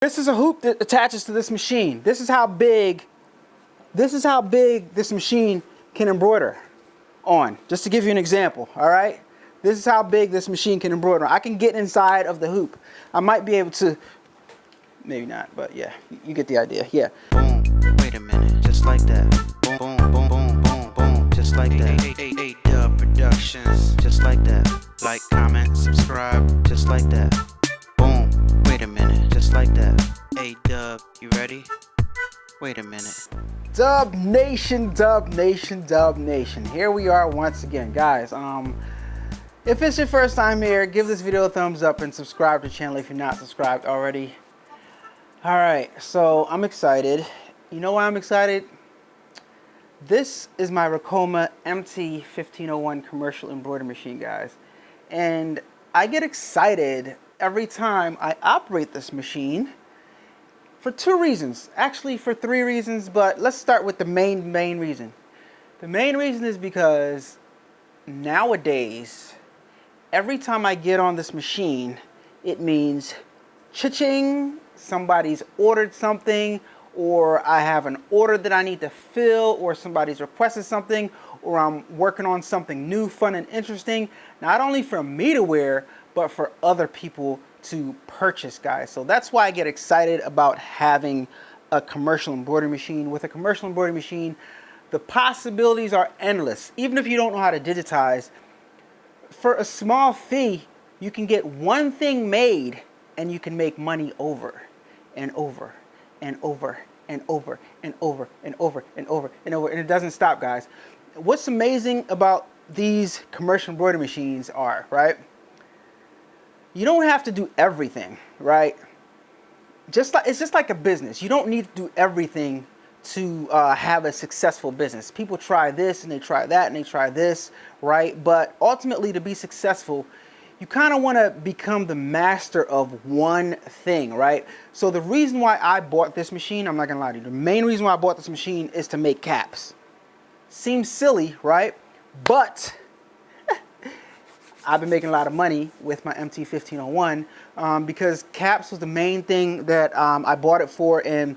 This is a hoop that attaches to this machine. This is how big this machine can embroider on. Just to give you an example, all right? This is how big this machine can embroider. I can get inside of the hoop. I might be able to, maybe not, but yeah, you get the idea, yeah. Boom, wait a minute, just like that. Boom, boom, boom, boom, boom, boom, just like that. A-Dubb Productions, just like that. Like, comment, subscribe, just like that. Boom, wait a minute, just like that. A-Dubb, you ready? Wait a minute. Dubb Nation, Dubb Nation, Dubb Nation. Here we are once again, guys. If it's your first time here, give this video a thumbs up and subscribe to the channel if you're not subscribed already. All right, so I'm excited. You know why I'm excited? This is my Ricoma MT1501 commercial embroidery machine, guys. And I get excited every time I operate this machine for two reasons. Actually, for three reasons, but let's start with the main reason. The main reason is because nowadays, every time I get on this machine, it means cha-ching, somebody's ordered something, or I have an order that I need to fill, or somebody's requested something, or I'm working on something new, fun, and interesting, not only for me to wear, but for other people to purchase, guys. So that's why I get excited about having a commercial embroidery machine. With a commercial embroidery machine, the possibilities are endless. Even if you don't know how to digitize, for a small fee, you can get one thing made and you can make money over and over and over and over and over and over and over and over, and it doesn't stop, guys. What's amazing about these commercial embroidery machines are, right? You don't have to do everything, right? It's just like a business. You don't need to do everything to have a successful business. People try this and they try that and they try this, right? But ultimately, to be successful, you kind of want to become the master of one thing, right? So the reason why I bought this machine, I'm not gonna lie to you, the main reason why I bought this machine is to make caps. Seems silly, right? But I've been making a lot of money with my MT1501 because caps was the main thing that I bought it for. And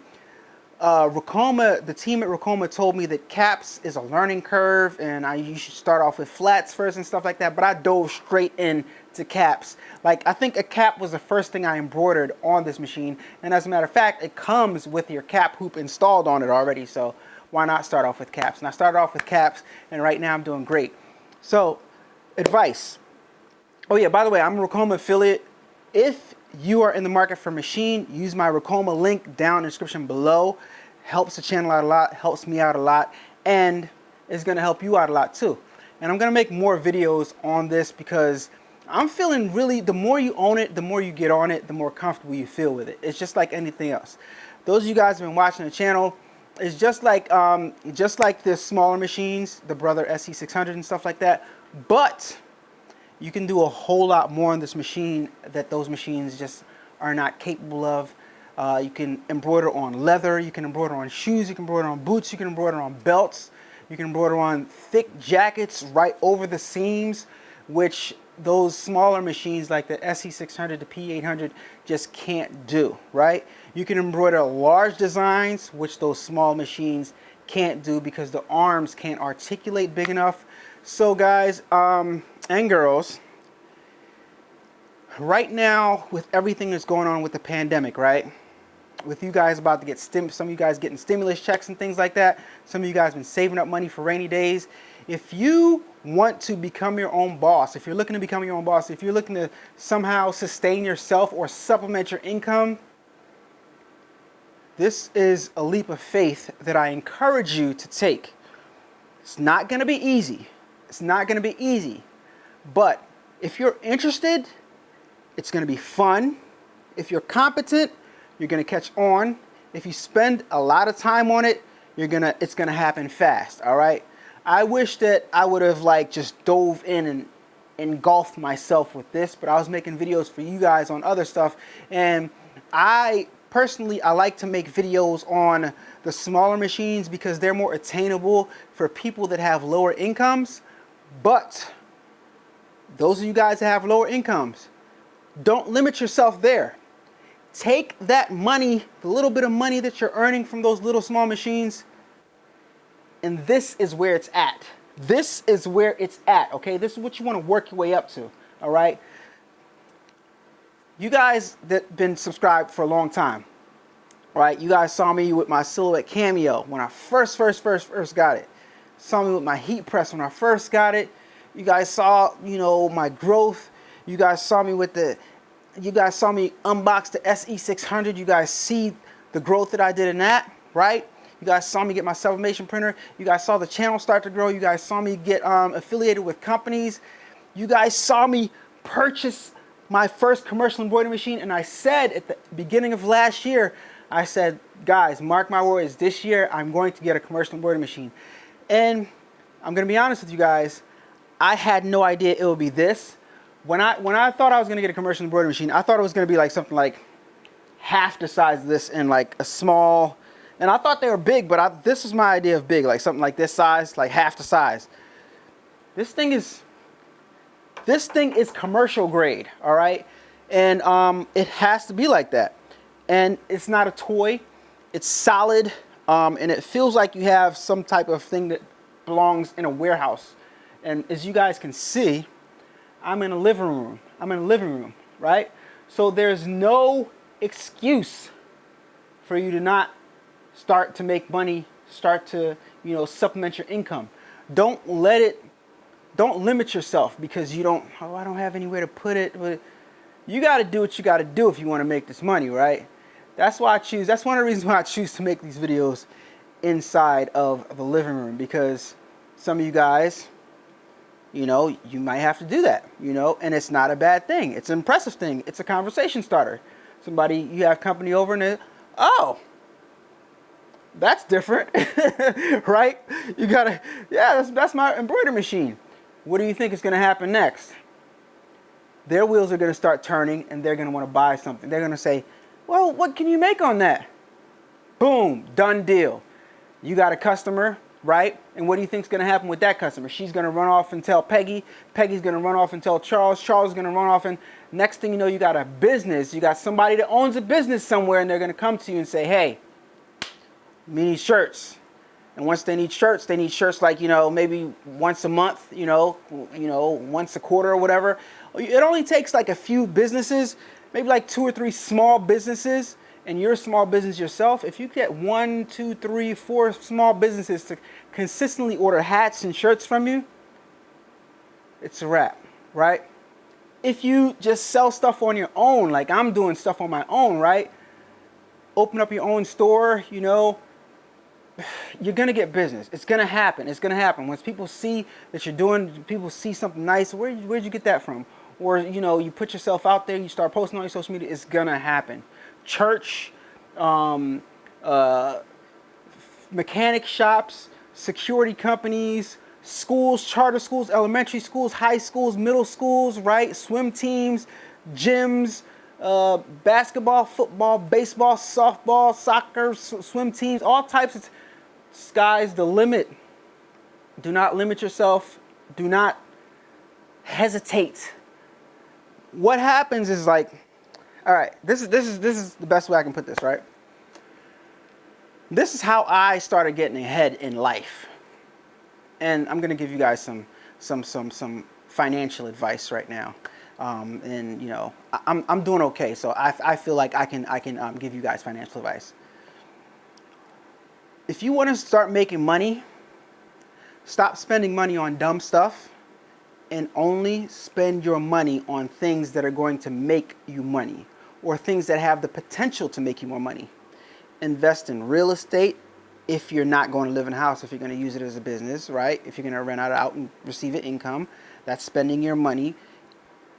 Ricoma, the team at Ricoma told me that caps is a learning curve and you should start off with flats first and stuff like that. But I dove straight into caps. Like, I think a cap was the first thing I embroidered on this machine. And as a matter of fact, it comes with your cap hoop installed on it already. So why not start off with caps? And I started off with caps, and right now I'm doing great. So, advice. Oh yeah, by the way, I'm a Ricoma affiliate. If you are in the market for a machine, use my Ricoma link down in the description below. Helps the channel out a lot, helps me out a lot, and it's gonna help you out a lot too. And I'm gonna make more videos on this because I'm feeling really, the more you own it, the more you get on it, the more comfortable you feel with it. It's just like anything else. Those of you guys who have been watching the channel, it's just like the smaller machines, the Brother SE600 and stuff like that, but you can do a whole lot more on this machine that those machines just are not capable of. You can embroider on leather, you can embroider on shoes, you can embroider on boots, you can embroider on belts, you can embroider on thick jackets right over the seams, which those smaller machines like the SE600, the P800 just can't do, right? You can embroider large designs, which those small machines can't do because the arms can't articulate big enough. So guys and girls, right now with everything that's going on with the pandemic, right? With you guys about to get some of you guys getting stimulus checks and things like that. Some of you guys been saving up money for rainy days. If you want to become your own boss, if you're looking to become your own boss, if you're looking to somehow sustain yourself or supplement your income, this is a leap of faith that I encourage you to take. It's not going to be easy. It's not going to be easy. But if you're interested, it's going to be fun. If you're competent, you're going to catch on. If you spend a lot of time on it, it's going to happen fast, all right? I wish that I would have just dove in and engulfed myself with this, but I was making videos for you guys on other stuff, and I like to make videos on the smaller machines because they're more attainable for people that have lower incomes. But those of you guys that have lower incomes, don't limit yourself there. take that money, the little bit of money that you're earning from those little small machines, and this is where it's at. This is where it's at, okay? This is what you want to work your way up to, all right? You guys that been subscribed for a long time, right? You guys saw me with my silhouette cameo when I first got it. Saw me with my heat press when I first got it. You guys saw, you know, my growth. You guys saw me with the, you guys saw me unbox the SE600. You guys see the growth that I did in that, right? You guys saw me get my sublimation printer. You guys saw the channel start to grow. You guys saw me get affiliated with companies. You guys saw me purchase my first commercial embroidery machine. And I said at the beginning of last year, I said, guys, mark my words, this year I'm going to get a commercial embroidery machine. And I'm going to be honest with you guys, I had no idea it would be this. When I thought I was going to get a commercial embroidery machine, I thought it was going to be like something like half the size of this and like a small, and I thought they were big, but this was my idea of big, like something like this size, like half the size. This thing is commercial grade, all right? And it has to be like that. And it's not a toy, it's solid, and it feels like you have some type of thing that belongs in a warehouse. And as you guys can see, I'm in a living room. Right? So there's no excuse for you to not start to make money, start to, you know, supplement your income. Don't limit yourself because you don't, oh, I don't have anywhere to put it. But you got to do what you got to do if you want to make this money, right? That's why that's one of the reasons why I choose to make these videos inside of the living room, because some of you guys, you know, you might have to do that, you know, and it's not a bad thing. It's an impressive thing. It's a conversation starter. Somebody, you have company over and they, oh, that's different, right? You gotta, yeah, that's my embroidery machine. What do you think is gonna happen next? Their wheels are gonna start turning and they're gonna wanna buy something. They're gonna say, well, what can you make on that? Boom, done deal. You got a customer, right? And what do you think is going to happen with that customer? She's going to run off and tell Peggy. Peggy's going to run off and tell Charles. Charles is going to run off, and next thing you know, you got a business. You got somebody that owns a business somewhere, and they're going to come to you and say, hey, we need shirts. And once they need shirts like, you know, maybe once a month, you know, once a quarter or whatever. It only takes like a few businesses, maybe like 2 or 3 small businesses, and you're a small business yourself. If you get 1, 2, 3, 4 small businesses to consistently order hats and shirts from you, it's a wrap, right? If you just sell stuff on your own, like I'm doing stuff on my own, right? Open up your own store, you know, you're gonna get business. It's gonna happen. It's gonna happen. Once people see that you're doing, people see something nice, where'd you get that from? Or, you know, you put yourself out there, you start posting on your social media, it's gonna happen. Church, mechanic shops, security companies, schools, charter schools, elementary schools, high schools, middle schools, right? Swim teams, gyms, basketball, football, baseball, softball, soccer, swim teams, all types of, sky's the limit. Do not limit yourself. Do not hesitate. What happens is, like, all right, this is the best way I can put this, right? This is how I started getting ahead in life. And I'm gonna give you guys some financial advice right now. And you know, I'm doing okay, so I feel like I can give you guys financial advice. If you want to start making money, stop spending money on dumb stuff and only spend your money on things that are going to make you money, or things that have the potential to make you more money. Invest in real estate if you're not going to live in a house, if you're going to use it as a business, right? If you're going to rent it out and receive an income, that's spending your money.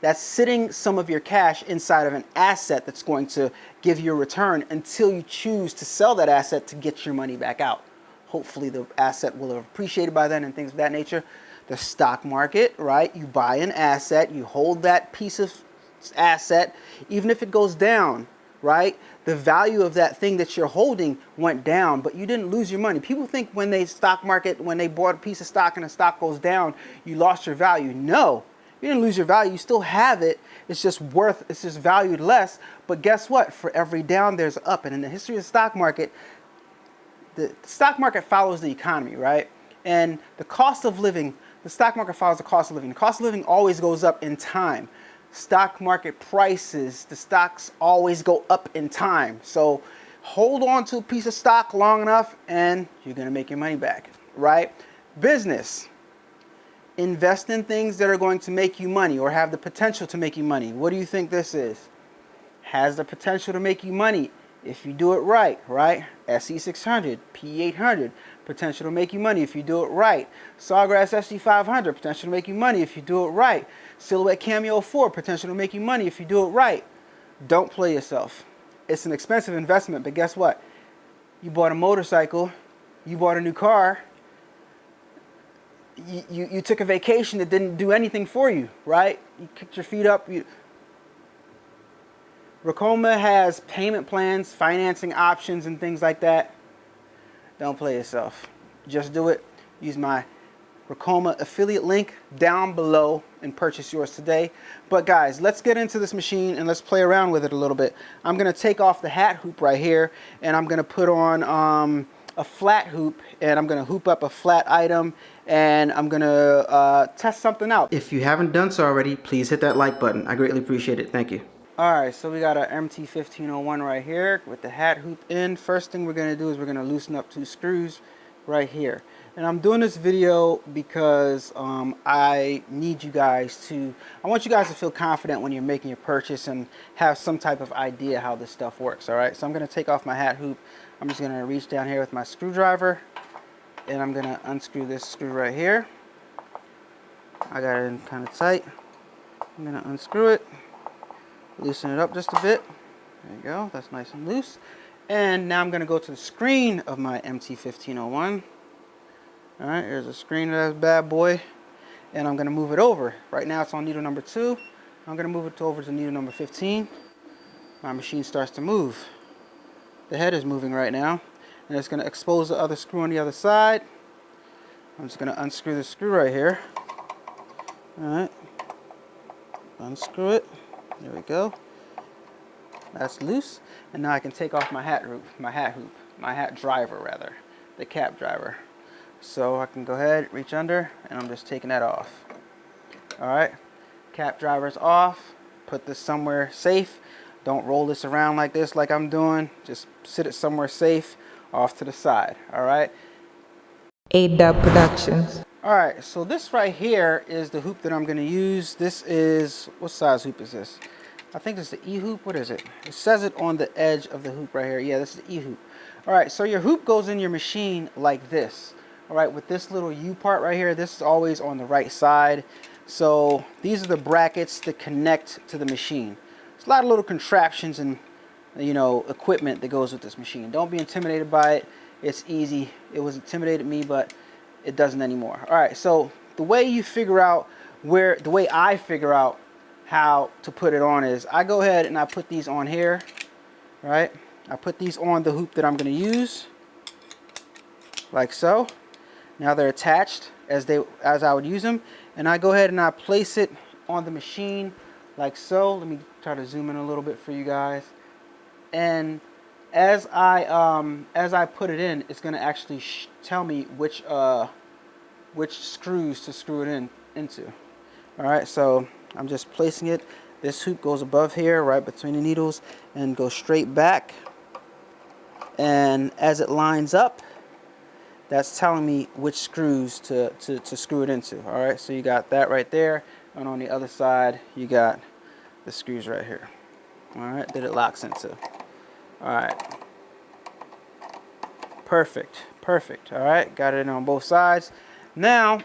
That's sitting some of your cash inside of an asset that's going to give you a return until you choose to sell that asset to get your money back out. Hopefully the asset will have appreciated by then and things of that nature. The stock market, right? You buy an asset, you hold that piece of asset, even if it goes down, right? The value of that thing that you're holding went down, but you didn't lose your money. People think when they bought a piece of stock and the stock goes down, you lost your value. No, You didn't lose your value. You still have it. It's just valued less. But guess what? For every down, there's up. And in the history of the stock market follows the economy, right? And the cost of living, the stock market follows the cost of living. The cost of living always goes up in time. Stock market prices, the stocks always go up in time. So hold on to a piece of stock long enough and you're going to make your money back, right? Business. Invest in things that are going to make you money or have the potential to make you money. What do you think this is? Has the potential to make you money if you do it right, right? SE600, P800, potential to make you money if you do it right. Sawgrass SG500, potential to make you money if you do it right. Silhouette Cameo 4, potential to make you money if you do it right. Don't play yourself. It's an expensive investment, but guess what? You bought a motorcycle, you bought a new car, you took a vacation that didn't do anything for you, right? You kicked your feet up. Ricoma has payment plans, financing options, and things like that. Don't play yourself. Just do it. Use my Ricoma affiliate link down below and purchase yours today. But guys, let's get into this machine and let's play around with it a little bit. I'm going to take off the hat hoop right here and I'm going to put on a flat hoop, and I'm going to hoop up a flat item, and I'm going to test something out. If you haven't done so already, please hit that like button. I greatly appreciate it. Thank you. Alright, so we got our MT1501 right here with the hat hoop in. First thing we're going to do is we're going to loosen up 2 screws right here. And I'm doing this video because I want you guys to feel confident when you're making your purchase and have some type of idea how this stuff works. Alright, so I'm going to take off my hat hoop. I'm just going to reach down here with my screwdriver and I'm going to unscrew this screw right here. I got it in kind of tight. I'm going to unscrew it. Loosen it up just a bit. There you go. That's nice and loose. And now I'm going to go to the screen of my MT1501. Alright, here's a screen of that bad boy. And I'm going to move it over. Right now it's on needle number 2. I'm going to move it over to needle number 15. My machine starts to move. The head is moving right now. And it's going to expose the other screw on the other side. I'm just going to unscrew the screw right here. Alright. Unscrew it. There we go. That's loose. And now I can take off my hat driver rather, the cap driver. So I can go ahead, reach under, and I'm just taking that off. Alright, cap driver's off. Put this somewhere safe. Don't roll this around like this like I'm doing. Just sit it somewhere safe off to the side. Alright. A-Dubb Productions. Alright, so this right here is the hoop that I'm going to use. This is, what size hoop is this? I think this is the E hoop. What is it? It says it on the edge of the hoop right here. Yeah, this is the E hoop. Alright, so your hoop goes in your machine like this. Alright, with this little U part right here, this is always on the right side. So these are the brackets that connect to the machine. There's a lot of little contraptions and, you know, equipment that goes with this machine. Don't be intimidated by it. It's easy. It was intimidated me, but it doesn't anymore. Alright, so the way I figure out how to put it on is I go ahead and I put these on here, right? I put these on the hoop that I'm going to use, like so. Now they're attached as I would use them, and I go ahead and I place it on the machine like so. Let me try to zoom in a little bit for you guys. And as I put it in, it's going to actually tell me which screws to screw it into. All right, so I'm just placing it. This hoop goes above here, right between the needles, and goes straight back. And as it lines up, that's telling me which screws to screw it into. All right, so you got that right there, and on the other side, you got the screws right here. All right, that it locks into. All right, perfect. All right, got it in on both sides. Now,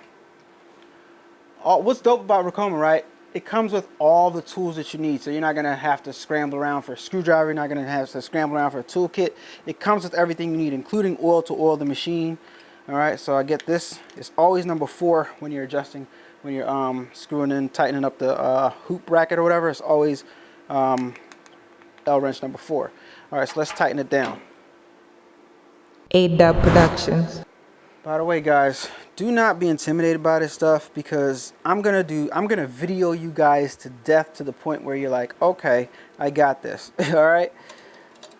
what's dope about Ricoma, right? It comes with all the tools that you need. So you're not going to have to scramble around for a screwdriver. You're not going to have to scramble around for a toolkit. It comes with everything you need, including oil to oil the machine. All right, so I get this. It's always number 4 when you're adjusting, when you're screwing in, tightening up the hoop bracket or whatever. It's always L-wrench number 4. All right, so let's tighten it down. A-Dubb Productions. By the way, guys, do not be intimidated by this stuff, because I'm gonna video you guys to death, to the point where you're like, okay, I got this. All right.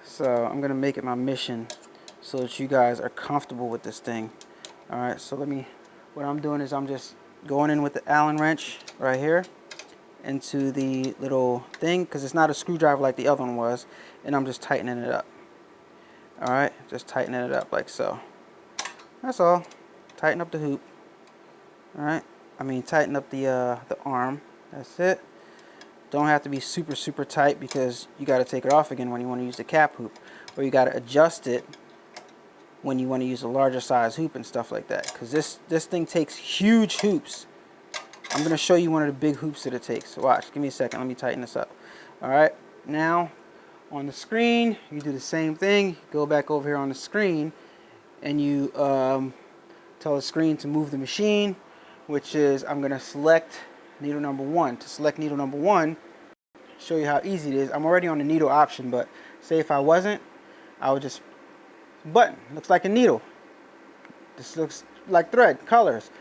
So I'm gonna make it my mission so that you guys are comfortable with this thing. All right. So what I'm doing is I'm just going in with the Allen wrench right here into the little thing, because it's not a screwdriver like the other one was, and I'm just tightening it up. All right, just tightening it up like so. That's all. Tighten up the hoop. All right, tighten up the arm. That's it. Don't have to be super tight, because you got to take it off again when you want to use the cap hoop, or you got to adjust it when you want to use a larger size hoop and stuff like that, because this thing takes huge hoops. I'm going to show you one of the big hoops that it takes. Watch, give me a second, let me tighten this up. All right, now on the screen, you do the same thing. Go back over here on the screen, and you tell the screen to move the machine, which is, I'm going to select needle number 1. To select needle number 1, show you how easy it is. I'm already on the needle option, but say if I wasn't, I would just button. Looks like a needle. This looks like thread, colors.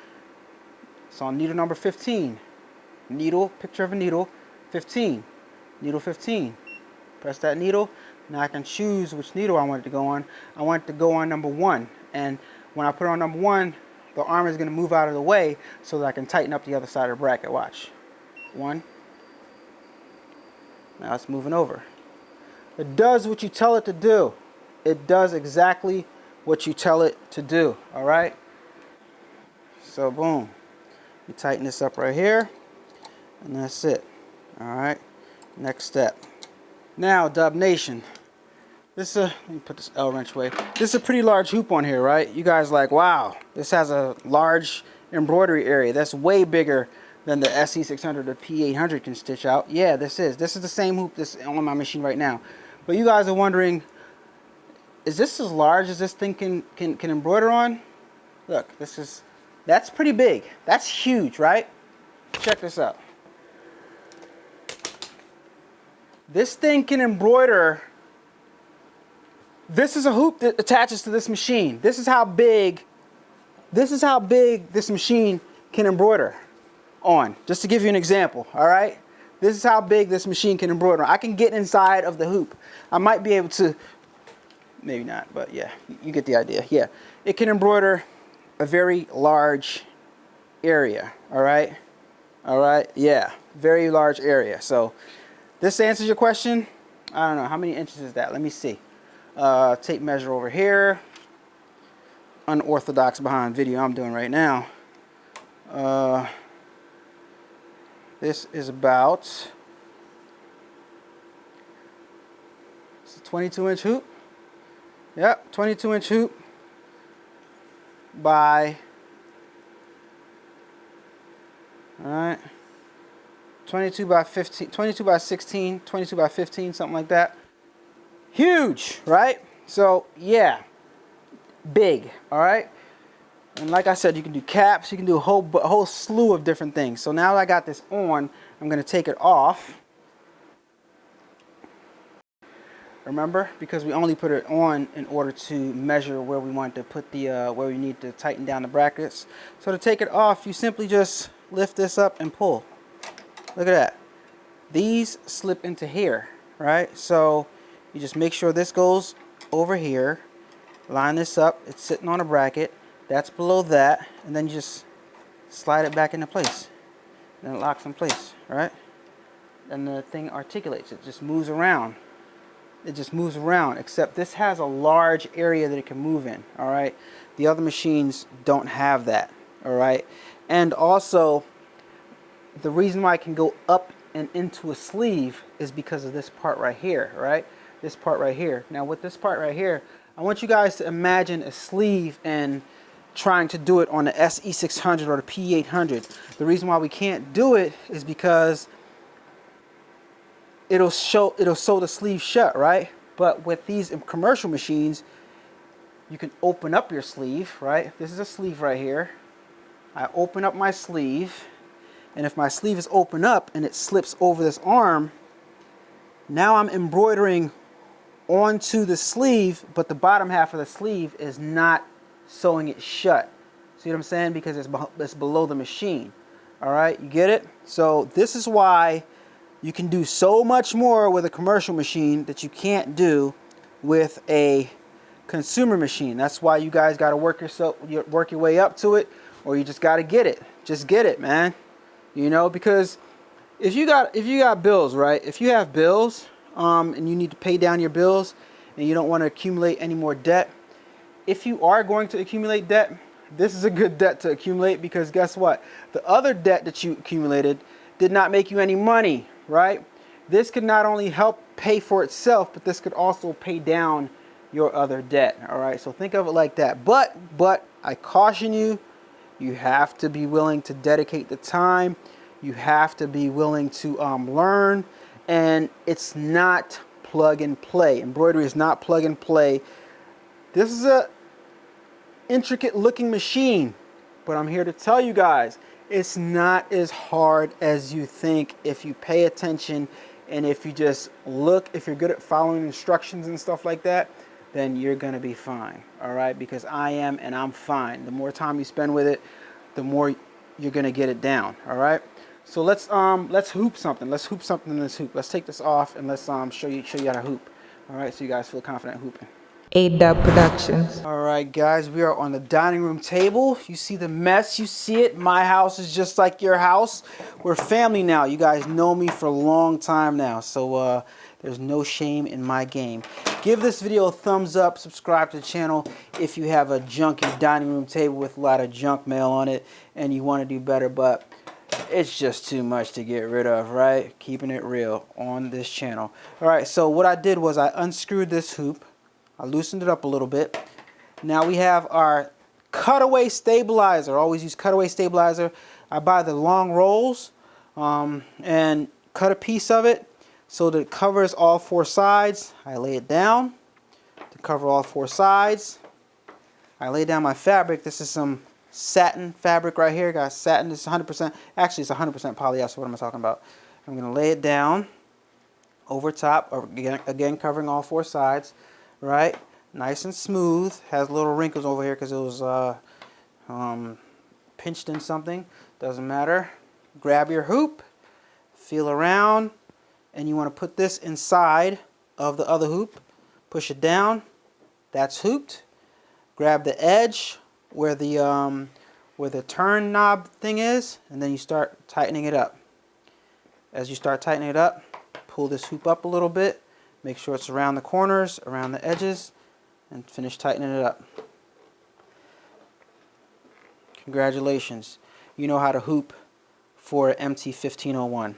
So on needle number 15, needle, picture of a needle, 15, needle 15. Press that needle. Now I can choose which needle I want it to go on. I want it to go on number 1. And when I put it on number 1, the arm is going to move out of the way so that I can tighten up the other side of the bracket. Watch. 1. Now it's moving over. It does what you tell it to do. It does exactly what you tell it to do. All right? So boom. You tighten this up right here, and that's it. All right, next step. Now, Dubb Nation, let me put this L wrench away. This is a pretty large hoop on here, right? You guys like, wow, this has a large embroidery area. That's way bigger than the SE600 or P800 can stitch out. Yeah, this is the same hoop that's on my machine right now. But you guys are wondering, is this as large as this thing can embroider on? Look, that's pretty big. That's huge, right? Check this out. This thing can embroider. This is a hoop that attaches to this machine. This is how big this machine can embroider on. Just to give you an example, all right? This is how big this machine can embroider. I can get inside of the hoop. I might be able to, maybe not, but yeah, you get the idea. Yeah, it can embroider a very large area. All right, yeah, very large area. So this answers your question. I don't know, how many inches is that? Let me see. Tape measure over here. Unorthodox behind video I'm doing right now. This is about, it's a 22-inch hoop. Yep, 22-inch hoop by, all right, 22 by 15, 22 by 16, 22 by 15, something like that. Huge, right? So yeah, big, all right? And like I said, you can do caps, you can do a whole slew of different things. So now that I got this on, I'm gonna take it off. Remember, because we only put it on in order to measure where we want to put the, where we need to tighten down the brackets. So to take it off, you simply just lift this up and pull. Look at that. These slip into here, right? So you just make sure this goes over here. Line this up. It's sitting on a bracket. That's below that. And then you just slide it back into place. And it locks in place, right? And the thing articulates. It just moves around. It just moves around, except this has a large area that it can move in, all right? The other machines don't have that, all right? And also, the reason why I can go up and into a sleeve is because of this part right here, right? This part right here. Now with this part right here, I want you guys to imagine a sleeve and trying to do it on the SE600 or the P800. The reason why we can't do it is because it'll sew the sleeve shut, right? But with these commercial machines, you can open up your sleeve, right? This is a sleeve right here. I open up my sleeve, and if my sleeve is open up and it slips over this arm, now I'm embroidering onto the sleeve, but the bottom half of the sleeve is not sewing it shut. See what I'm saying? Because it's below the machine. All right, you get it? So this is why you can do so much more with a commercial machine that you can't do with a consumer machine. That's why you guys got to work your way up to it, or you just got to get it. Just get it, man. You know, because if you got bills, right? If you have bills, and you need to pay down your bills, and you don't want to accumulate any more debt, if you are going to accumulate debt, this is a good debt to accumulate, because guess what? The other debt that you accumulated did not make you any money, right? This could not only help pay for itself, but this could also pay down your other debt. All right, so think of it like that. But I caution you, you have to be willing to dedicate the time. You have to be willing to learn, and it's not plug and play. Embroidery is not plug and play. This is a intricate looking machine, but I'm here to tell you guys, it's not as hard as you think if you pay attention, and if you just look, if you're good at following instructions and stuff like that, then you're gonna be fine. All right, because I am, and I'm fine. The more time you spend with it, the more you're gonna get it down. All right, so let's hoop something. Let's hoop something in this hoop. Let's take this off and let's show you how to hoop. All right, so you guys feel confident hooping. A-Dubb Productions. All right, guys, we are on the dining room table. You see the mess, you see it. My house is just like your house. We're family now. You guys know me for a long time now, so there's no shame in my game. Give this video a thumbs up, subscribe to the channel if you have a junky dining room table with a lot of junk mail on it and you want to do better, but it's just too much to get rid of, right? Keeping it real on this channel. All right, so what I did was I unscrewed this hoop. I loosened it up a little bit. Now we have our cutaway stabilizer. Always use cutaway stabilizer. I buy the long rolls and cut a piece of it so that it covers all four sides. I lay it down to cover all four sides. I lay down my fabric. This is some satin fabric right here, guys. Satin is 100%. Actually, it's 100% polyester. What am I talking about? I'm going to lay it down over top, again covering all four sides. Right, nice and smooth. Has little wrinkles over here because it was pinched in something. Doesn't matter. Grab your hoop, feel around, and you want to put this inside of the other hoop. Push it down. That's hooped. Grab the edge where the turn knob thing is, and then you start tightening it up. As you start tightening it up, pull this hoop up a little bit. Make sure it's around the corners, around the edges, and finish tightening it up. Congratulations. You know how to hoop for MT1501.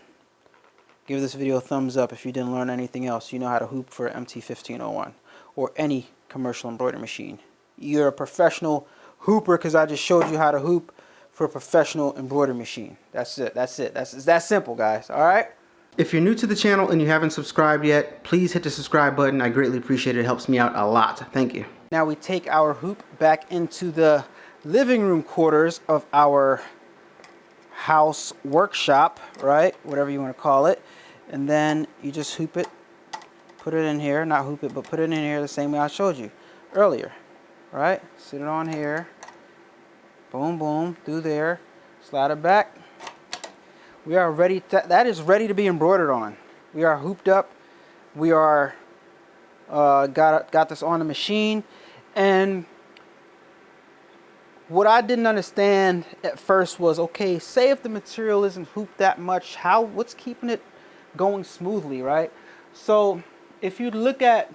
Give this video a thumbs up if you didn't learn anything else. You know how to hoop for MT1501 or any commercial embroidery machine. You're a professional hooper because I just showed you how to hoop for a professional embroidery machine. That's it. That's it. It's that simple, guys. All right? If you're new to the channel and you haven't subscribed yet, please hit the subscribe button. I greatly appreciate it. It helps me out a lot. Thank you. Now we take our hoop back into the living room quarters of our house workshop, right? Whatever you want to call it. And then you just hoop it, put it in here, not hoop it, but put it in here the same way I showed you earlier, right? Sit it on here, boom, boom, through there, slide it back. We are ready, that is ready to be embroidered on. We are hooped up. We are, got this on the machine. And what I didn't understand at first was, okay, say if the material isn't hooped that much, what's keeping it going smoothly, right? So if you look at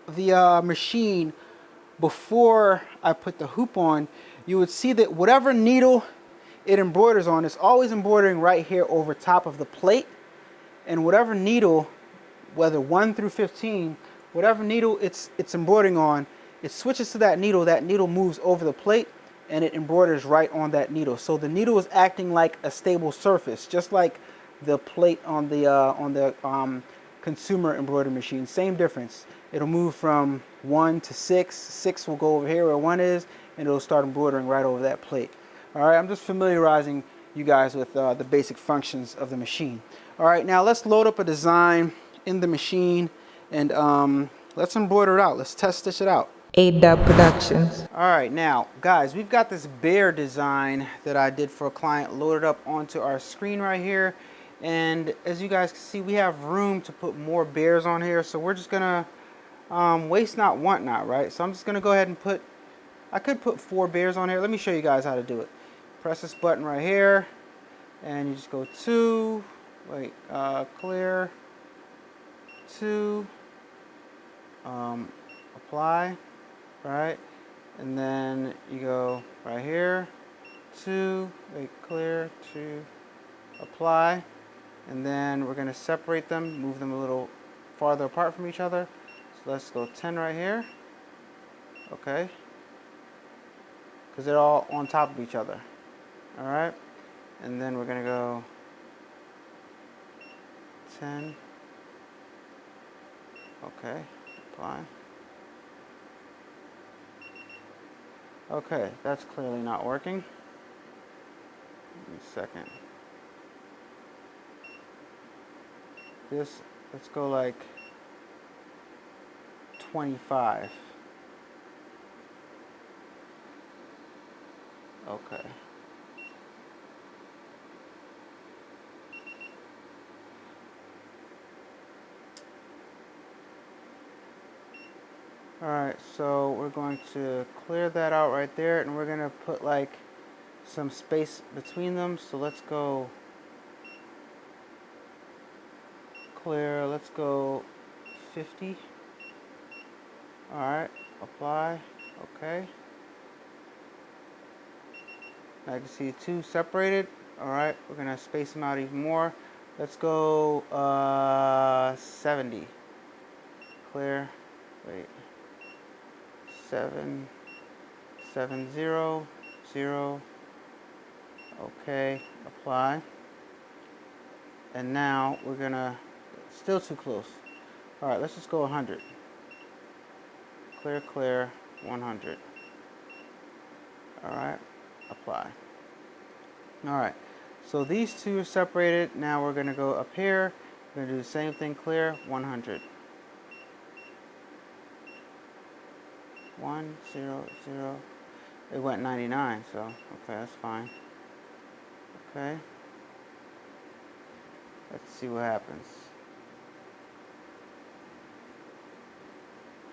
the machine before I put the hoop on, you would see that whatever needle it embroiders on, it's always embroidering right here over top of the plate. And whatever needle, whether 1 through 15, whatever needle it's embroidering on, it switches to that needle moves over the plate, and it embroiders right on that needle. So the needle is acting like a stable surface, just like the plate on the consumer embroidery machine. Same difference. It'll move from 1 to 6. 6 will go over here where 1 is, and it'll start embroidering right over that plate. All right, I'm just familiarizing you guys with the basic functions of the machine. All right, now let's load up a design in the machine and let's embroider it out. Let's test stitch it out. A-Dubb Productions. All right, now guys, we've got this bear design that I did for a client loaded up onto our screen right here. And as you guys can see, we have room to put more bears on here. So we're just gonna waste not, want not, right? So I'm just gonna go ahead and put, I could put 4 bears on here. Let me show you guys how to do it. Press this button right here and you just go to, clear, to, apply, right? And then you go right here to, clear, to, apply. And then we're gonna separate them, move them a little farther apart from each other. So let's go 10 right here, okay? Because they're all on top of each other, all right? And then we're gonna go 10, okay, apply. Okay, that's clearly not working. Give me a second. This, let's go like 25. Okay. Alright, so we're going to clear that out right there, and we're going to put like some space between them. So let's go clear, let's go 50. Alright, apply, okay. Now you can see 2 separated. Alright, we're going to space them out even more. Let's go 70. Clear, 7, 7, 0, 0. Okay, apply. And now we're gonna, still too close. All right, let's just go 100. Clear, clear, 100. All right, apply. All right, so these 2 are separated. Now we're gonna go up here. We're gonna do the same thing, clear, 100. 1, 0, 0. It went 99, so okay, that's fine. Okay. Let's see what happens.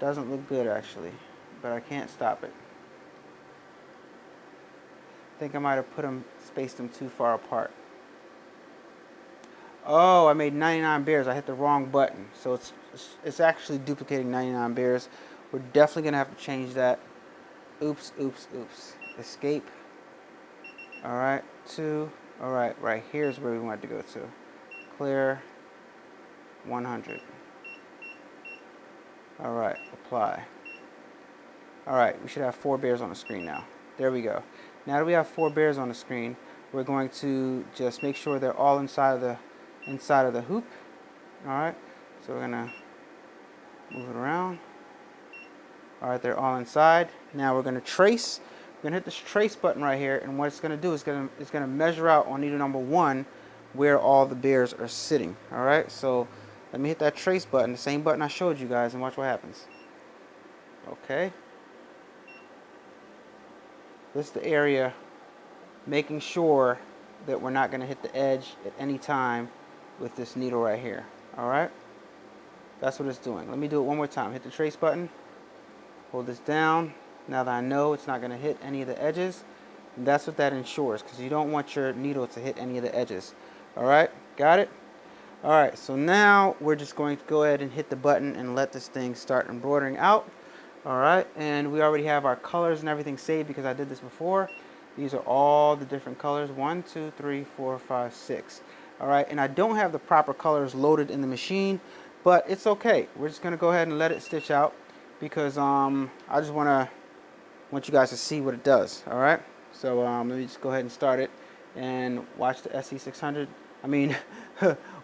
Doesn't look good actually, but I can't stop it. I think I might have spaced them too far apart. Oh, I made 99 bears. I hit the wrong button. So it's actually duplicating 99 bears. We're definitely gonna have to change that. Oops, oops, oops. Escape. All right, 2. All right, right here's where we want to go to. Clear, 100. All right, apply. All right, we should have 4 bears on the screen now. There we go. Now that we have 4 bears on the screen, we're going to just make sure they're all inside of the hoop. All right, so we're gonna move it around. All right, they're all inside. Now we're gonna trace. We're gonna hit this trace button right here, and what it's gonna do is it's gonna measure out on needle number 1 where all the bears are sitting. All right, so let me hit that trace button, the same button I showed you guys, and watch what happens. Okay. This is the area, making sure that we're not gonna hit the edge at any time with this needle right here. All right, that's what it's doing. Let me do it one more time. Hit the trace button. Hold this down. Now that I know it's not going to hit any of the edges, and that's what that ensures, because you don't want your needle to hit any of the edges. All right, got it? All right, so now we're just going to go ahead and hit the button and let this thing start embroidering out. All right, and we already have our colors and everything saved because I did this before. These are all the different colors, 1, 2, 3, 4, 5, 6. All right, and I don't have the proper colors loaded in the machine, but it's okay. We're just going to go ahead and let it stitch out, because I just want you guys to see what it does. All right, so let me just go ahead and start it and watch the SE600. I mean,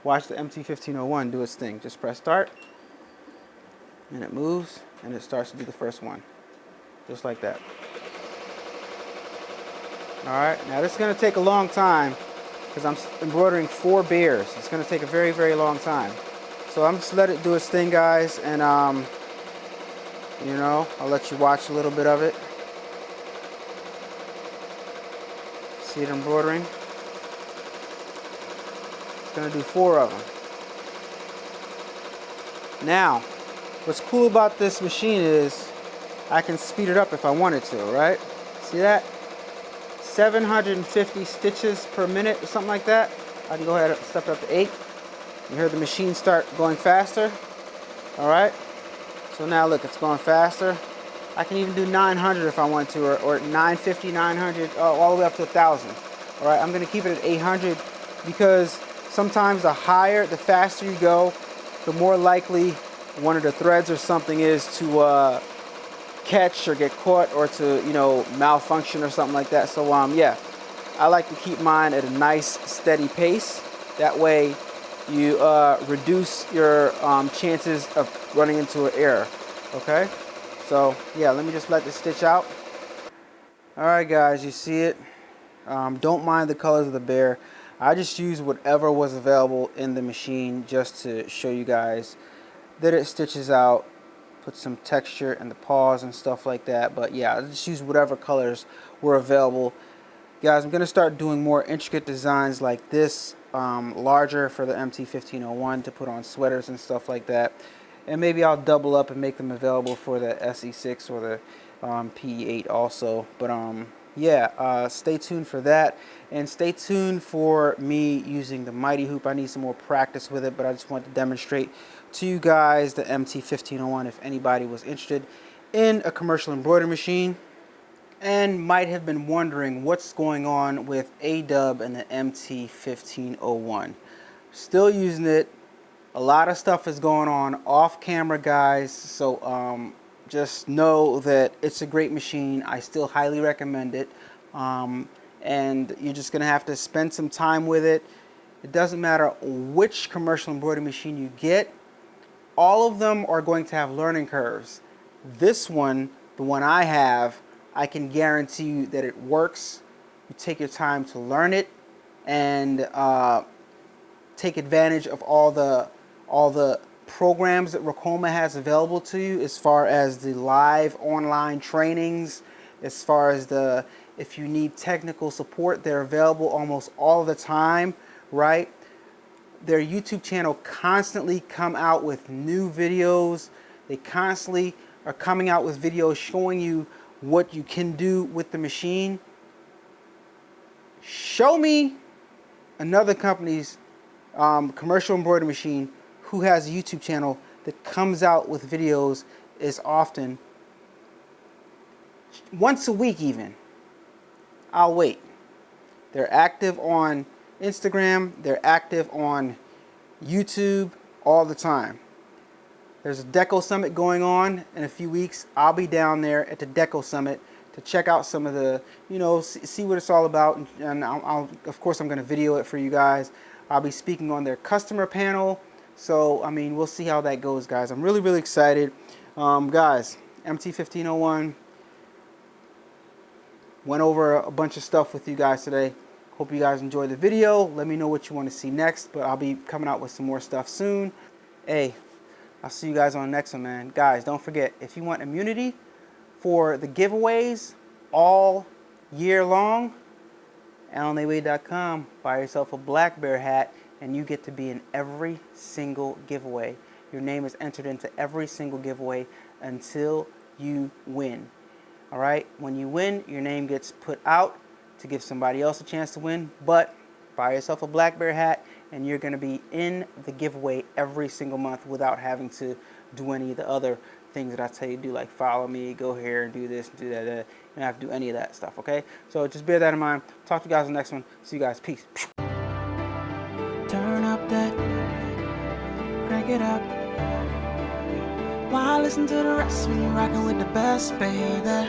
watch the MT1501 do its thing. Just press start, and it moves, and it starts to do the first one, just like that. All right, now this is going to take a long time because I'm embroidering 4 bears. It's going to take a very, very long time. So I'm just let it do its thing, guys, and You know, I'll let you watch a little bit of it. See it embroidering? It's gonna do 4 of them. Now, what's cool about this machine is I can speed it up if I wanted to, right? See that? 750 stitches per minute or something like that. I can go ahead and step it up to 8. You hear the machine start going faster. All right. So now look, it's going faster. I can even do 900 if I want to, or 950, 900, all the way up to 1,000. All right. I'm going to keep it at 800 because sometimes the higher, the faster you go, the more likely one of the threads or something is to catch or get caught or to, you know, malfunction or something like that. So yeah, I like to keep mine at a nice steady pace. That way you reduce your chances of running into an error. Okay, so yeah, let me just let this stitch out. All right guys, you see it. Don't mind the colors of the bear. I just used whatever was available in the machine just to show you guys that it stitches out. Put some texture in the paws and stuff like that. But yeah, I just use whatever colors were available. Guys, I'm going to start doing more intricate designs like this, larger for the MT1501 to put on sweaters and stuff like that. And maybe I'll double up and make them available for the SE6 or the PE8 also. But yeah, stay tuned for that. And stay tuned for me using the Mighty Hoop. I need some more practice with it, but I just want to demonstrate to you guys the MT1501 if anybody was interested in a commercial embroidery machine and might have been wondering what's going on with A-Dubb and the MT1501. Still using it. A lot of stuff is going on off camera, guys, so just know that it's a great machine. I still highly recommend it, and you're just gonna have to spend some time with it. It doesn't matter which commercial embroidery machine you get, all of them are going to have learning curves. This one, the one I have, I can guarantee you that it works. You take your time to learn it and take advantage of all the programs that Ricoma has available to you, as far as the live online trainings, as far as if you need technical support, they're available almost all the time, right? Their YouTube channel constantly come out with new videos. They constantly are coming out with videos showing you what you can do with the machine. Show me another company's commercial embroidery machine who has a YouTube channel that comes out with videos as often, once a week even. I'll wait. They're active on Instagram, they're active on YouTube all the time. There's a Deco Summit going on in a few weeks. I'll be down there at the Deco Summit to check out some of the, you know, see what it's all about, and I'll of course I'm going to video it for you guys. I'll be speaking on their customer panel, so I mean, we'll see how that goes, guys. I'm really excited. Guys, MT1501, went over a bunch of stuff with you guys today. Hope you guys enjoyed the video. Let me know what you want to see next, but I'll be coming out with some more stuff soon. Hey, I'll see you guys on the next one, man. Guys, don't forget, if you want immunity for the giveaways all year long, AllanAway.com, buy yourself a black bear hat, and you get to be in every single giveaway. Your name is entered into every single giveaway until you win. All right, when you win, your name gets put out to give somebody else a chance to win, but buy yourself a black bear hat and you're going to be in the giveaway every single month without having to do any of the other things that I tell you to do, like follow me, go here, and do this, and do that. You don't have to do any of that stuff, okay? So just bear that in mind. Talk to you guys in the next one. See you guys. Peace. Turn up that, crank it up. Why listen to the rest when you're rocking with the best, baby?